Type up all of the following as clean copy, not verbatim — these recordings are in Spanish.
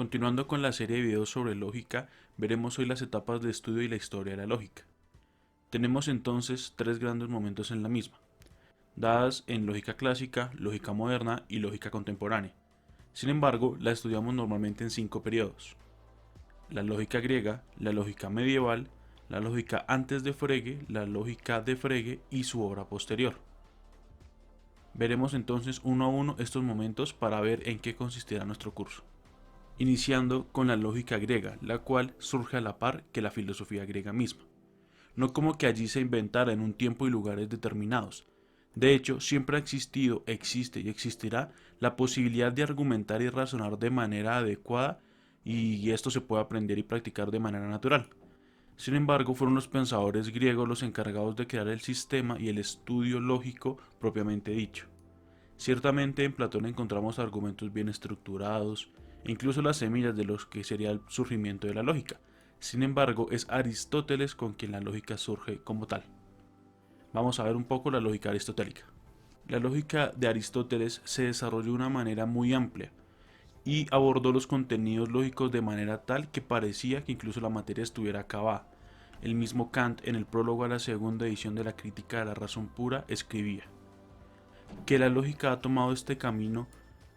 Continuando con la serie de videos sobre lógica, veremos hoy las etapas de estudio y la historia de la lógica. Tenemos entonces tres grandes momentos en la misma, dadas en lógica clásica, lógica moderna y lógica contemporánea. Sin embargo, la estudiamos normalmente en 5 periodos: la lógica griega, la lógica medieval, la lógica antes de Frege, la lógica de Frege y su obra posterior. Veremos entonces uno a uno estos momentos para ver en qué consistirá nuestro curso. Iniciando con la lógica griega, la cual surge a la par que la filosofía griega misma. No como que allí se inventara en un tiempo y lugares determinados. De hecho, siempre ha existido, existe y existirá la posibilidad de argumentar y razonar de manera adecuada, y esto se puede aprender y practicar de manera natural. Sin embargo, fueron los pensadores griegos los encargados de crear el sistema y el estudio lógico propiamente dicho. Ciertamente en Platón encontramos argumentos bien estructurados e incluso las semillas de los que sería el surgimiento de la lógica. Sin embargo, es Aristóteles con quien la lógica surge como tal. Vamos a ver un poco la lógica aristotélica. La lógica de Aristóteles se desarrolló de una manera muy amplia y abordó los contenidos lógicos de manera tal que parecía que incluso la materia estuviera acabada. El mismo Kant, en el prólogo a la segunda edición de la Crítica de la Razón Pura, escribía: que la lógica ha tomado este camino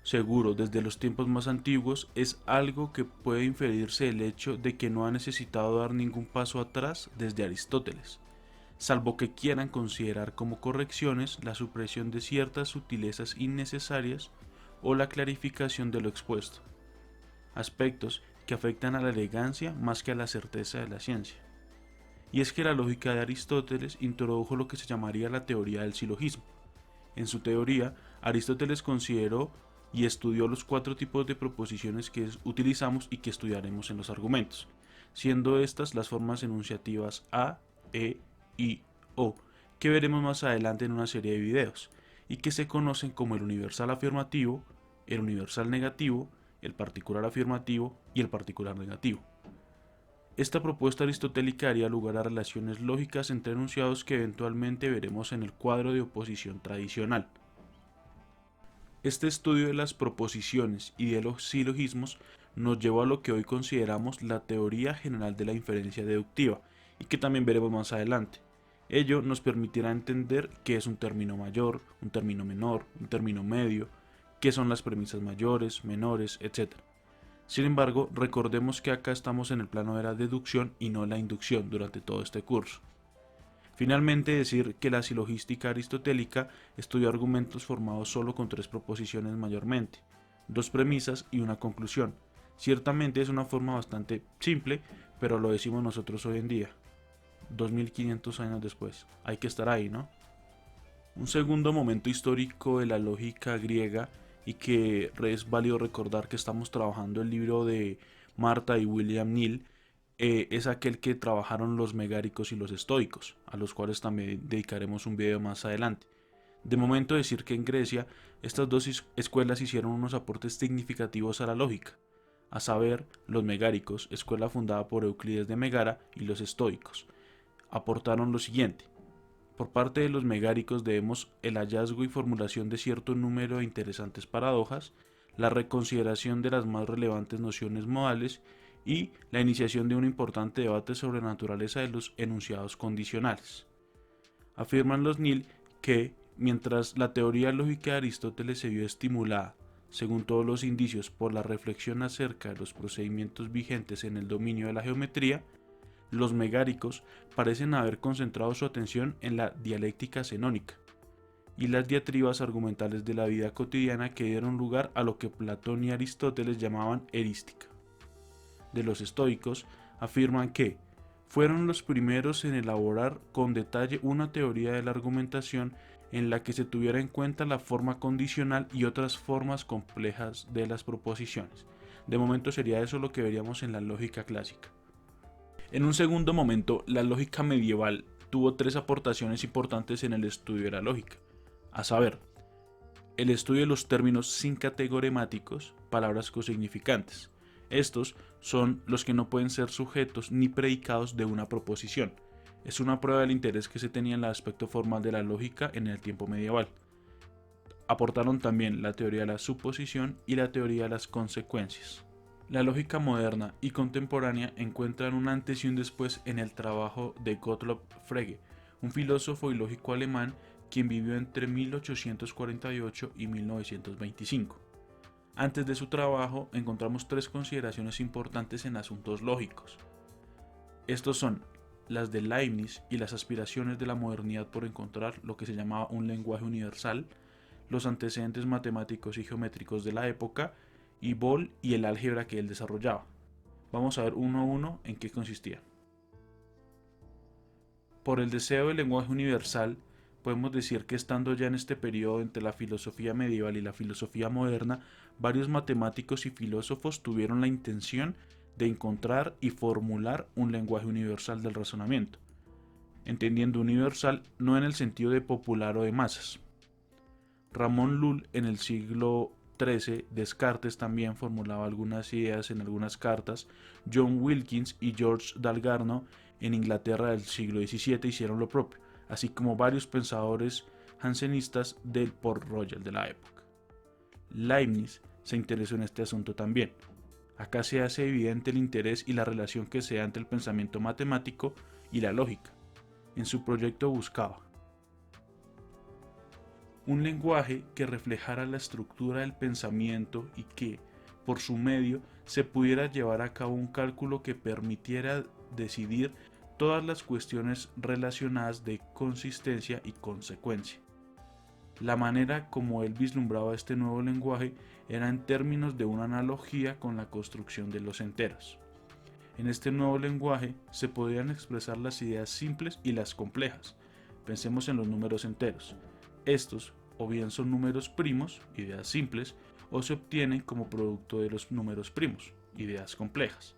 seguro desde los tiempos más antiguos es algo que puede inferirse del hecho de que no ha necesitado dar ningún paso atrás desde Aristóteles, salvo que quieran considerar como correcciones la supresión de ciertas sutilezas innecesarias o la clarificación de lo expuesto, aspectos que afectan a la elegancia más que a la certeza de la ciencia. Y es que la lógica de Aristóteles introdujo lo que se llamaría la teoría del silogismo. En su teoría, Aristóteles consideró y estudió los 4 tipos de proposiciones que utilizamos y que estudiaremos en los argumentos, siendo estas las formas enunciativas A, E, I, O, que veremos más adelante en una serie de videos, y que se conocen como el universal afirmativo, el universal negativo, el particular afirmativo y el particular negativo. Esta propuesta aristotélica haría lugar a relaciones lógicas entre enunciados que eventualmente veremos en el cuadro de oposición tradicional. Este estudio de las proposiciones y de los silogismos nos llevó a lo que hoy consideramos la teoría general de la inferencia deductiva, y que también veremos más adelante. Ello nos permitirá entender qué es un término mayor, un término menor, un término medio, qué son las premisas mayores, menores, etc. Sin embargo, recordemos que acá estamos en el plano de la deducción y no la inducción durante todo este curso. Finalmente, decir que la silogística aristotélica estudió argumentos formados solo con 3 proposiciones mayormente, 2 premisas y una conclusión. Ciertamente es una forma bastante simple, pero lo decimos nosotros hoy en día, 2500 años después. Hay que estar ahí, ¿no? Un segundo momento histórico de la lógica griega, y que es válido recordar que estamos trabajando el libro de Martha y William Neal, es aquel que trabajaron los megáricos y los estoicos, a los cuales también dedicaremos un video más adelante. De momento decir que en Grecia estas dos escuelas hicieron unos aportes significativos a la lógica, a saber, los megáricos, escuela fundada por Euclides de Megara, y los estoicos, aportaron lo siguiente. Por parte de los megáricos debemos el hallazgo y formulación de cierto número de interesantes paradojas, la reconsideración de las más relevantes nociones modales y la iniciación de un importante debate sobre la naturaleza de los enunciados condicionales. Afirman los Nil que, mientras la teoría lógica de Aristóteles se vio estimulada, según todos los indicios, por la reflexión acerca de los procedimientos vigentes en el dominio de la geometría, los megáricos parecen haber concentrado su atención en la dialéctica zenónica y las diatribas argumentales de la vida cotidiana que dieron lugar a lo que Platón y Aristóteles llamaban erística. De los estoicos afirman que fueron los primeros en elaborar con detalle una teoría de la argumentación en la que se tuviera en cuenta la forma condicional y otras formas complejas de las proposiciones. De momento sería eso lo que veríamos en la lógica clásica. En un segundo momento, la lógica medieval tuvo 3 aportaciones importantes en el estudio de la lógica, a saber, el estudio de los términos sincategoremáticos, palabras cosignificantes. Estos son los que no pueden ser sujetos ni predicados de una proposición. Es una prueba del interés que se tenía en el aspecto formal de la lógica en el tiempo medieval. Aportaron también la teoría de la suposición y la teoría de las consecuencias. La lógica moderna y contemporánea encuentran un antes y un después en el trabajo de Gottlob Frege, un filósofo y lógico alemán quien vivió entre 1848 y 1925. Antes de su trabajo encontramos tres consideraciones importantes en asuntos lógicos. Estos son las de Leibniz y las aspiraciones de la modernidad por encontrar lo que se llamaba un lenguaje universal, los antecedentes matemáticos y geométricos de la época, y Boole y el álgebra que él desarrollaba. Vamos a ver uno a uno en qué consistía. Por el deseo del lenguaje universal, podemos decir que estando ya en este periodo entre la filosofía medieval y la filosofía moderna, varios matemáticos y filósofos tuvieron la intención de encontrar y formular un lenguaje universal del razonamiento, entendiendo universal no en el sentido de popular o de masas. Ramón Lull en el siglo XIII, Descartes también formulaba algunas ideas en algunas cartas, John Wilkins y George Dalgarno en Inglaterra del siglo XVII hicieron lo propio, así como varios pensadores jansenistas del Port Royal de la época. Leibniz se interesó en este asunto también. Acá se hace evidente el interés y la relación que se da entre el pensamiento matemático y la lógica. En su proyecto buscaba un lenguaje que reflejara la estructura del pensamiento y que, por su medio, se pudiera llevar a cabo un cálculo que permitiera decidir todas las cuestiones relacionadas de consistencia y consecuencia. La manera como él vislumbraba este nuevo lenguaje era en términos de una analogía con la construcción de los enteros. En este nuevo lenguaje se podían expresar las ideas simples y las complejas. Pensemos en los números enteros. Estos o bien son números primos, ideas simples, o se obtienen como producto de los números primos, ideas complejas.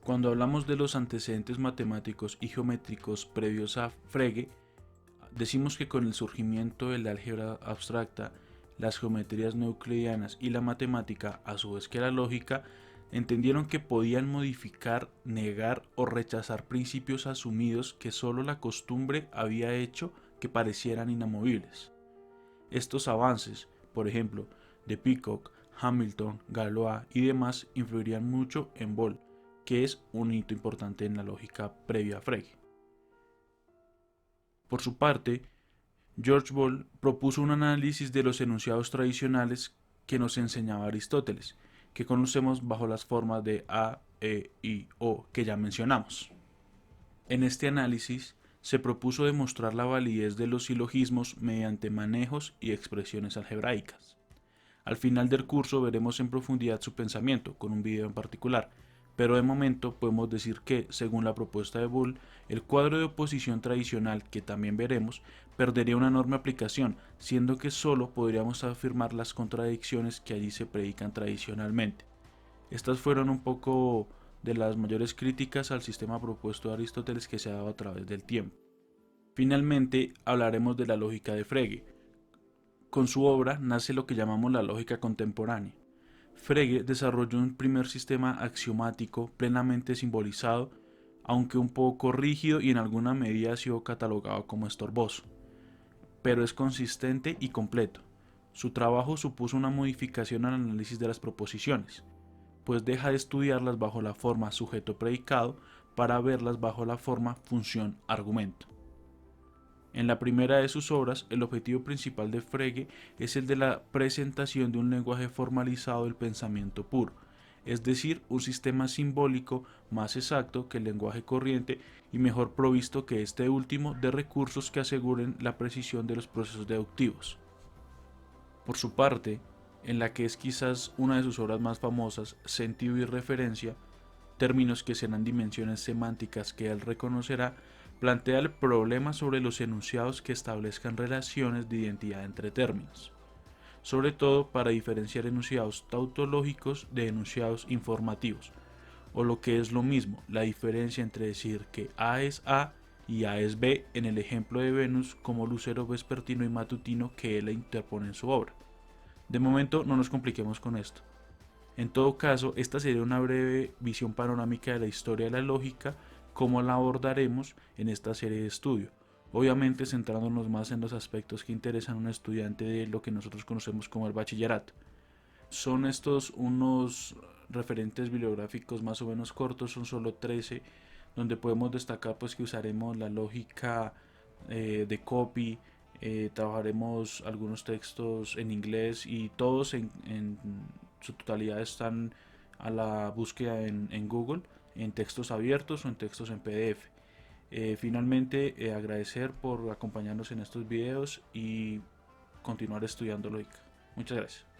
Cuando hablamos de los antecedentes matemáticos y geométricos previos a Frege, decimos que con el surgimiento del álgebra abstracta, las geometrías no euclidianas y la matemática, a su vez que la lógica, entendieron que podían modificar, negar o rechazar principios asumidos que solo la costumbre había hecho que parecieran inamovibles. Estos avances, por ejemplo, de Peacock, Hamilton, Galois y demás, influirían mucho en Boole, que es un hito importante en la lógica previa a Frege. Por su parte, George Boole propuso un análisis de los enunciados tradicionales que nos enseñaba Aristóteles, que conocemos bajo las formas de A, E, I, O que ya mencionamos. En este análisis se propuso demostrar la validez de los silogismos mediante manejos y expresiones algebraicas. Al final del curso veremos en profundidad su pensamiento, con un video en particular, pero de momento podemos decir que, según la propuesta de Boole, el cuadro de oposición tradicional, que también veremos, perdería una enorme aplicación, siendo que solo podríamos afirmar las contradicciones que allí se predican tradicionalmente. Estas fueron un poco de las mayores críticas al sistema propuesto de Aristóteles que se ha dado a través del tiempo. Finalmente, hablaremos de la lógica de Frege. Con su obra nace lo que llamamos la lógica contemporánea. Frege desarrolló un primer sistema axiomático plenamente simbolizado, aunque un poco rígido y en alguna medida ha sido catalogado como estorboso, pero es consistente y completo. Su trabajo supuso una modificación al análisis de las proposiciones, pues deja de estudiarlas bajo la forma sujeto-predicado para verlas bajo la forma función-argumento. En la primera de sus obras, el objetivo principal de Frege es el de la presentación de un lenguaje formalizado del pensamiento puro, es decir, un sistema simbólico más exacto que el lenguaje corriente y mejor provisto que este último de recursos que aseguren la precisión de los procesos deductivos. Por su parte, en la que es quizás una de sus obras más famosas, Sentido y Referencia, términos que serán dimensiones semánticas que él reconocerá, plantea el problema sobre los enunciados que establezcan relaciones de identidad entre términos, sobre todo para diferenciar enunciados tautológicos de enunciados informativos, o lo que es lo mismo, la diferencia entre decir que A es A y A es B en el ejemplo de Venus como lucero vespertino y matutino que él interpone en su obra. De momento no nos compliquemos con esto. En todo caso, esta sería una breve visión panorámica de la historia de la lógica, como la abordaremos en esta serie de estudio, obviamente centrándonos más en los aspectos que interesan a un estudiante de lo que nosotros conocemos como el bachillerato. Son estos unos referentes bibliográficos más o menos cortos, son solo 13, donde podemos destacar pues que usaremos la lógica de copy, trabajaremos algunos textos en inglés y todos en su totalidad están a la búsqueda en Google, en textos abiertos o en textos en PDF. Finalmente, agradecer por acompañarnos en estos videos y continuar estudiando lógica. Muchas gracias.